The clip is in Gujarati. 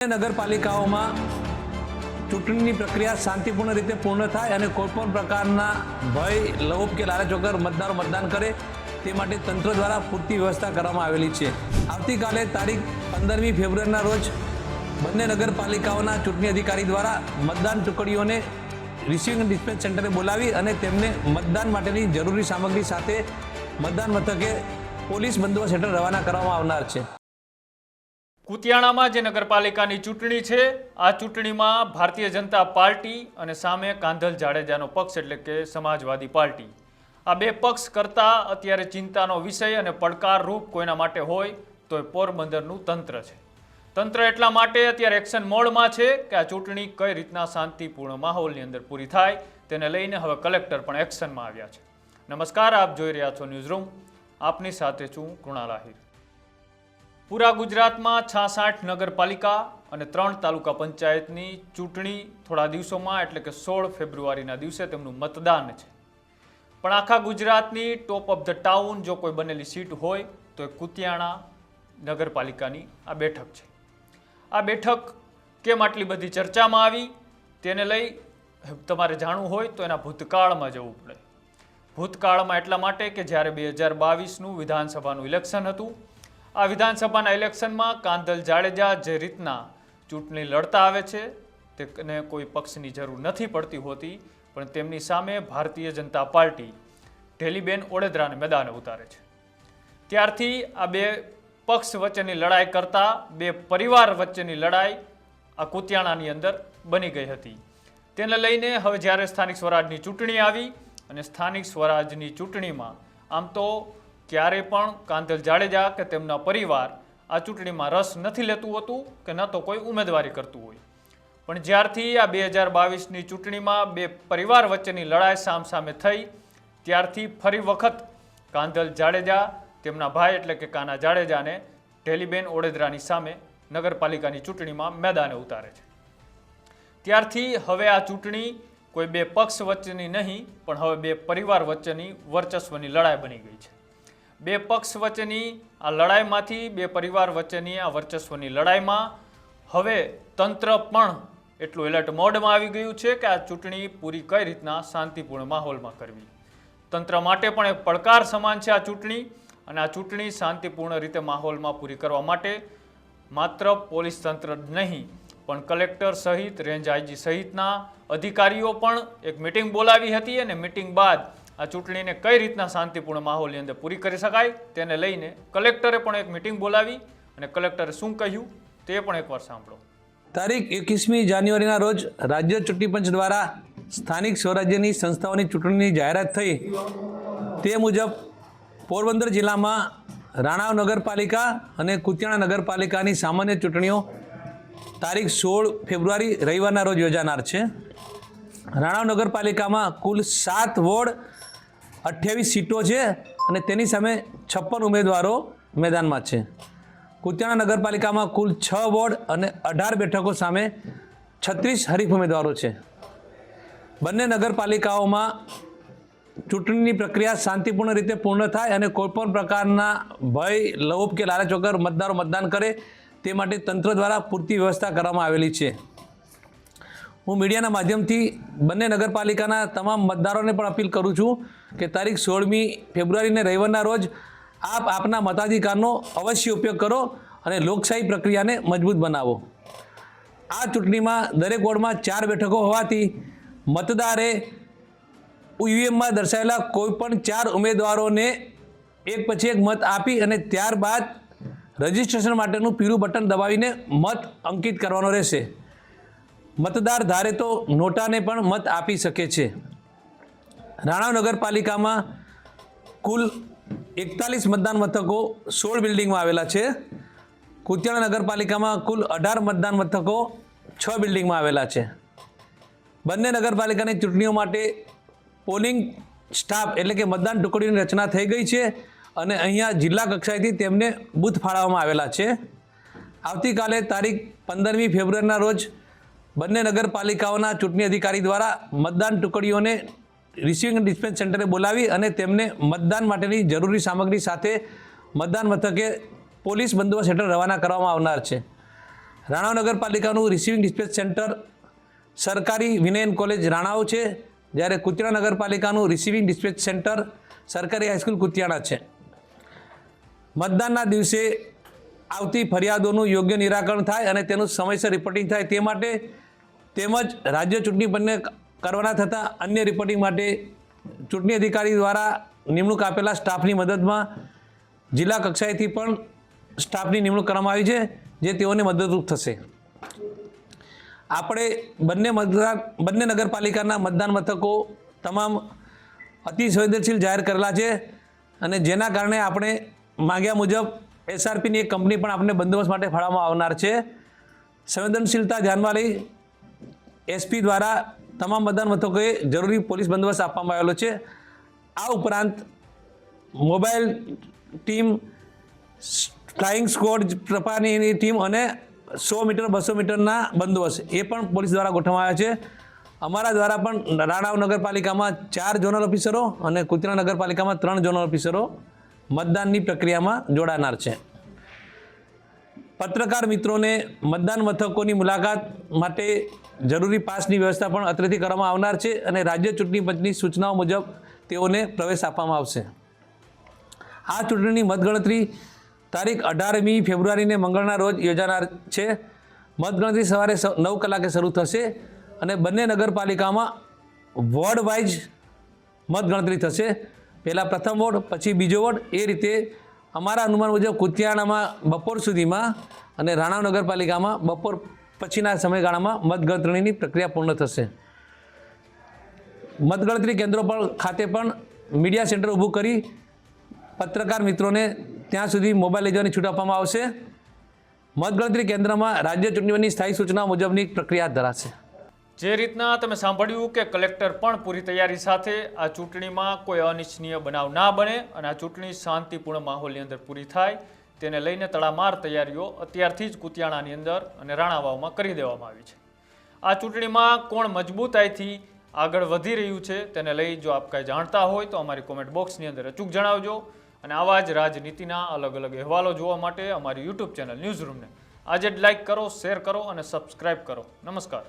નગરપાલિકાઓમાં ચૂંટણીની પ્રક્રિયા શાંતિપૂર્ણ રીતે પૂર્ણ થાય અને કોઈપણ પ્રકારના ભય, લોભ કે લાલચ વગર મતદારો મતદાન કરે તે માટે તંત્ર દ્વારા પૂરતી વ્યવસ્થા કરવામાં આવેલી છે। આવતીકાલે તારીખ 15મી ફેબ્રુઆરીના રોજ બંને નગરપાલિકાઓના ચૂંટણી અધિકારી દ્વારા મતદાન ટુકડીઓને રિસીવિંગ અને ડિસ્પેચ સેન્ટરે બોલાવી અને તેમને મતદાન માટેની જરૂરી સામગ્રી સાથે મતદાન મથકે પોલીસ બંદોબસ્ત હેઠળ રવાના કરવામાં આવનાર છે। કુતિયાણામાં જે નગરપાલિકાની ચૂંટણી છે, આ ચૂંટણીમાં ભારતીય જનતા પાર્ટી અને સામે કાંધલ જાડેજાનો પક્ષ એટલે કે સમાજવાદી પાર્ટી, આ બે પક્ષ કરતાં અત્યારે ચિંતાનો વિષય અને પડકારરૂપ કોઈના માટે હોય તો એ પોરબંદરનું તંત્ર છે। તંત્ર એટલા માટે અત્યારે એક્શન મોડમાં છે કે આ ચૂંટણી કઈ રીતના શાંતિપૂર્ણ માહોલની અંદર પૂરી થાય તેને લઈને હવે કલેક્ટર પણ એક્શનમાં આવ્યા છે। નમસ્કાર, આપ જોઈ રહ્યા છો ન્યૂઝરૂમ, આપની સાથે છું કૃણાલ આહિર। પૂરા ગુજરાતમાં 66 નગરપાલિકા અને 3 તાલુકા પંચાયતની ચૂંટણી થોડા દિવસોમાં એટલે કે 16 ફેબ્રુઆરીના દિવસે તેમનું મતદાન છે। પણ આખા ગુજરાતની ટોપ ઓફ ધ ટાઉન જો કોઈ બનેલી સીટ હોય તો એ કુતિયાણા નગરપાલિકાની આ બેઠક છે। આ બેઠક કેમ આટલી બધી ચર્ચામાં આવી તેને લઈ તમારે જાણવું હોય તો એના ભૂતકાળમાં જવું પડે। ભૂતકાળમાં એટલા માટે કે જ્યારે 2022નું વિધાનસભાનું ઇલેક્શન હતું, આ વિધાનસભાના ઇલેક્શનમાં કાંધલ જાડેજા જે રીતના ચૂંટણી લડતા આવે છે તેને કોઈ પક્ષની જરૂર નથી પડતી હોતી, પણ તેમની સામે ભારતીય જનતા પાર્ટી ઢેલીબેન ઓડેદરાને મેદાને ઉતારે છે। ત્યારથી આ બે પક્ષ વચ્ચેની લડાઈ કરતાં બે પરિવાર વચ્ચેની લડાઈ આ કુતિયાણાની અંદર બની ગઈ હતી। તેને લઈને હવે જ્યારે સ્થાનિક સ્વરાજની ચૂંટણી આવી અને સ્થાનિક સ્વરાજની ચૂંટણીમાં આમ તો ક્યારે પણ કાંધલ જાડેજા કે તેમના પરિવાર આ ચૂંટણીમાં રસ નથી લેતું હતું કે ન તો કોઈ ઉમેદવારી કરતું હોય, પણ જ્યારથી આ 2022ની ચૂંટણીમાં બે પરિવાર વચ્ચેની લડાઈ સામસામે થઈ ત્યારથી ફરી વખત કાંધલ જાડેજા તેમના ભાઈ એટલે કે કાના જાડેજાને ઢેલીબેન ઓડેદરાની સામે નગરપાલિકાની ચૂંટણીમાં મેદાને ઉતારે છે। ત્યારથી હવે આ ચૂંટણી કોઈ બે પક્ષ વચ્ચેની નહીં પણ હવે બે પરિવાર વચ્ચેની વર્ચસ્વની લડાઈ બની ગઈ છે। બે પક્ષ વચ્ચેની આ લડાઈમાંથી બે પરિવાર વચ્ચેની આ વર્ચસ્વની લડાઈમાં હવે તંત્ર પણ એટલું એલર્ટ મોડમાં આવી ગયું છે કે આ ચૂંટણી પૂરી કઈ રીતના શાંતિપૂર્ણ માહોલમાં કરવી। તંત્ર માટે પણ એક પડકાર સમાન છે આ ચૂંટણી, અને આ ચૂંટણી શાંતિપૂર્ણ રીતે માહોલમાં પૂરી કરવા માટે માત્ર પોલીસ તંત્ર જ નહીં પણ કલેક્ટર સહિત રેન્જ આઈજી સહિતના અધિકારીઓ પણ એક મિટિંગ બોલાવી હતી અને મિટિંગ બાદ આ ચૂંટણીને કઈ રીતના શાંતિપૂર્ણ માહોલની અંદર પૂરી કરી શકાય તેને લઈને કલેક્ટરે પણ એક મિટિંગ બોલાવી અને કલેક્ટરે શું કહ્યું તે પણ એકવાર સાંભળો। તારીખ 21મી જાન્યુઆરીના રોજ રાજ્ય ચૂંટણી પંચ દ્વારા સ્થાનિક સ્વરાજ્યની સંસ્થાઓની ચૂંટણીની જાહેરાત થઈ તે મુજબ પોરબંદર જિલ્લામાં રાણાવ નગરપાલિકા અને કુતિયાણા નગરપાલિકાની સામાન્ય ચૂંટણીઓ તારીખ 16 ફેબ્રુઆરી રવિવારના રોજ યોજાનાર છે। રાણાવ નગરપાલિકામાં કુલ 7 વોર્ડ 28 સીટો છે અને તેની સામે 56 ઉમેદવારો મેદાનમાં છે। કુતિયાણા નગરપાલિકામાં કુલ 6 વોર્ડ અને 18 બેઠકો સામે 36 હરીફ ઉમેદવારો છે। બંને નગરપાલિકાઓમાં ચૂંટણીની પ્રક્રિયા શાંતિપૂર્ણ રીતે પૂર્ણ થાય અને કોઈપણ પ્રકારના ભય, લોભ કે લાલચ વગર મતદારો મતદાન કરે તે માટે તંત્ર દ્વારા પૂરતી વ્યવસ્થા કરવામાં આવેલી છે। હું મીડિયાના માધ્યમથી બંને નગરપાલિકાના તમામ મતદારોને પણ અપીલ કરું છું કે તારીખ 16મી ફેબ્રુઆરીને રવિવારના રોજ આપ આપના મતાધિકારનો અવશ્ય ઉપયોગ કરો અને લોકશાહી પ્રક્રિયાને મજબૂત બનાવો। આ ચૂંટણીમાં દરેક વોર્ડમાં 4 બેઠકો હોવાથી મતદારે ઈવીએમમાં દર્શાવેલા કોઈપણ 4 ઉમેદવારોને એક પછી એક મત આપી અને ત્યારબાદ રજિસ્ટ્રેશન માટેનું પીળું બટન દબાવીને મત અંકિત કરવાનો રહેશે। મતદાર ધારે તો નોટાને પણ મત આપી શકે છે। રાણાવ નગરપાલિકામાં કુલ 41 મતદાન મથકો 16 બિલ્ડિંગમાં આવેલા છે। કુતિયાણા નગરપાલિકામાં કુલ 18 મતદાન મથકો 6 બિલ્ડિંગમાં આવેલા છે। બંને નગરપાલિકાની ચૂંટણીઓ માટે પોલિંગ સ્ટાફ એટલે કે મતદાન ટુકડીની રચના થઈ ગઈ છે અને અહીંયા જિલ્લા કક્ષાએથી તેમને બૂથ ફાળવવામાં આવેલા છે। આવતીકાલે તારીખ 15મી ફેબ્રુઆરીના રોજ બંને નગરપાલિકાઓના ચૂંટણી અધિકારી દ્વારા મતદાન ટુકડીઓને રિસીવિંગ અને ડિસ્પેચ સેન્ટરે બોલાવી અને તેમને મતદાન માટેની જરૂરી સામગ્રી સાથે મતદાન મથકે પોલીસ બંદોબસ્ત હેઠળ રવાના કરવામાં આવનાર છે। રાણાવ નગરપાલિકાનું રિસીવિંગ ડિસ્પેચ સેન્ટર સરકારી વિનયન કોલેજ રાણાવ છે, જ્યારે કુતિયાણા નગરપાલિકાનું રિસીવિંગ ડિસ્પેચ સેન્ટર સરકારી હાઈસ્કૂલ કુતિયાણા છે. મતદાનના દિવસે આવતી ફરિયાદોનું યોગ્ય નિરાકરણ થાય અને તેનું સમયસર રિપોર્ટિંગ થાય તે માટે તેમજ રાજ્ય ચૂંટણી પંચને કરવાના થતા અન્ય રિપોર્ટિંગ માટે ચૂંટણી અધિકારી દ્વારા નિમણૂક આપેલા સ્ટાફની મદદમાં જિલ્લા કક્ષાએથી પણ સ્ટાફની નિમણૂક કરવામાં આવી છે, જે તેઓને મદદરૂપ થશે. આપણે બંને નગરપાલિકાના મતદાન મથકો તમામ અતિ સંવેદનશીલ જાહેર કરેલા છે અને જેના કારણે આપણે માગ્યા મુજબ SRPની એક કંપની પણ આપણે બંદોબસ્ત માટે ફાળવવામાં આવનાર છે. સંવેદનશીલતા ધ્યાનમાં લઈ SP દ્વારા તમામ મતદાન મથકોએ જરૂરી પોલીસ બંદોબસ્ત આપવામાં આવેલો છે. આ ઉપરાંત મોબાઈલ ટીમ, ફ્લાઇંગ સ્ક્વોડ પ્રકારની ટીમ અને 100 મીટર 200 મીટરના બંદોબસ્ત એ પણ પોલીસ દ્વારા ગોઠવવામાં આવ્યા છે. અમારા દ્વારા પણ રાણાવ નગરપાલિકામાં 4 ઝોનલ ઓફિસરો અને કુતિયાણા નગરપાલિકામાં 3 ઝોનલ ઓફિસરો મતદાનની પ્રક્રિયામાં જોડાનાર છે. પત્રકાર મિત્રોને મતદાન મથકોની મુલાકાત માટે જરૂરી પાસની વ્યવસ્થા પણ અત્રેથી કરવામાં આવનાર છે અને રાજ્ય ચૂંટણી પંચની સૂચનાઓ મુજબ તેઓને પ્રવેશ આપવામાં આવશે. આ ચૂંટણીની મતગણતરી તારીખ 18મી ફેબ્રુઆરીને મંગળના રોજ યોજાનાર છે. મતગણતરી સવારે 9 કલાકે શરૂ થશે અને બંને નગરપાલિકામાં વોર્ડ વાઇઝ મતગણતરી થશે. પહેલાં પ્રથમ વોર્ડ, પછી બીજો વોર્ડ, એ રીતે અમારા અનુમાન મુજબ કુતિયાણામાં બપોર સુધીમાં અને રાણાવ નગરપાલિકામાં બપોર પછીના સમયગાળામાં મતગણતરીની પ્રક્રિયા પૂર્ણ થશે. મતગણતરી કેન્દ્રો પર ખાતે પણ મીડિયા સેન્ટર ઊભું કરી પત્રકાર મિત્રોને ત્યાં સુધી મોબાઈલ લઈ જવાની છૂટ આપવામાં આવશે. મતગણતરી કેન્દ્રમાં રાજ્ય ચૂંટણીની સ્થાયી સૂચના મુજબની પ્રક્રિયા ધરાશે. જે રીતના તમે સાંભળ્યું કે કલેક્ટર પણ પૂરી તૈયારી સાથે આ ચૂંટણીમાં કોઈ અનિચ્છનીય બનાવ ના બને અને આ ચૂંટણી શાંતિપૂર્ણ માહોલની અંદર પૂરી થાય તેને લઈને તડામાર તૈયારીઓ અત્યારથી જ કુતિયાણાની અંદર અને રાણાવાવમાં કરી દેવામાં આવી છે. આ ચૂંટણીમાં કોણ મજબૂતાઈથી આગળ વધી રહ્યું છે તેને લઈ જો આપ કાંઈ જાણતા હોય તો અમારી કોમેન્ટ બોક્સની અંદર અચૂક જણાવજો અને આવા જ રાજનીતિના અલગ અલગ અહેવાલો જોવા માટે અમારી YouTube ચેનલ ન્યૂઝરૂમને આજે જ લાઇક કરો, શેર કરો અને સબસ્ક્રાઇબ કરો. નમસ્કાર.